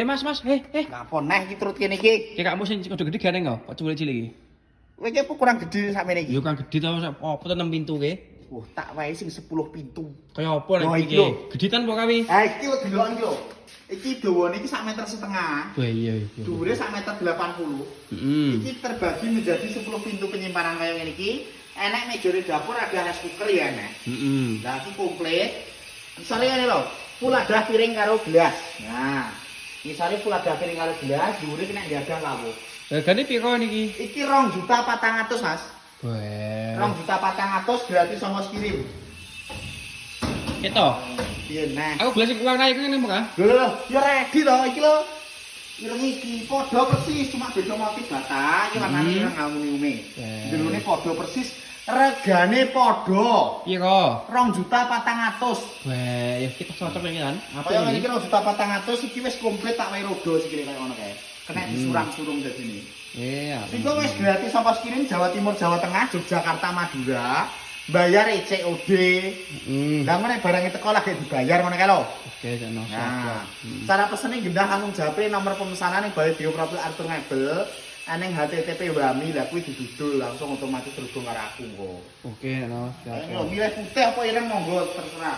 Mas, Mas, Ngapa neh iki turut kene iki? Ki kamu sing kodho gedhe gane kok cilik-cilik iki. Kowe iki kurang gedhe sakmene iki. Yo kan gedhe to apa tenan pintu ke? Tak wae sing 10 pintu. Kaya apa nek iki? Gedhitan apa kawi? Ha iki lho delok iki lho. Iki dawane iki 1,5 meter. Wah iya iya. Dhuwure 1,80 meter. Iki terbagi menjadi 10 pintu penyimpanan kaya ngene iki. Enek mejane dapur ada rice cooker ya enek. Lah iki komplit. Misale ngene lho, puladah piring karo gelas. Nah, misale puladah piring karo gelas, dhuwure kena jadah lawuh. Regane piro niki? Iki 2.400.000, Mas. Wah. 2.400.000 gratis ongkos kirim. Keto. Piye nah. Aku gelas sing warna iku ngene muka. Lho, ya ready to iki lho. Ireng iki padha persis, cuma beda motif bata, iki warnane ireng ngawuni-uni. Jerone padha persis, regane padha. Piro? 2.400.000. Wah, ya kita cocok iki kan. Apa Kaya ngene iki? iki 2.400.000 iki wis komplit tak wae rodo sikile kaya ngono kae. Kena disurang-surung dadine. Iku wis gratis ongkos kirim Jawa Timur, Jawa Tengah, Yogyakarta, Madura. Bayar COD. Lah ngene barang teko lagi dibayar ngono kae lho. Oke, sono. Nah, cara pesene gendah langsung japri nomor pemesanan ning Bali Dio Profil Arthur Mebel. Aneng HTTP Wami lah kuwi didudul langsung otomatis terhubung karo aku kok. Oke, no. Ayo milih putih apa ireng monggo terserah.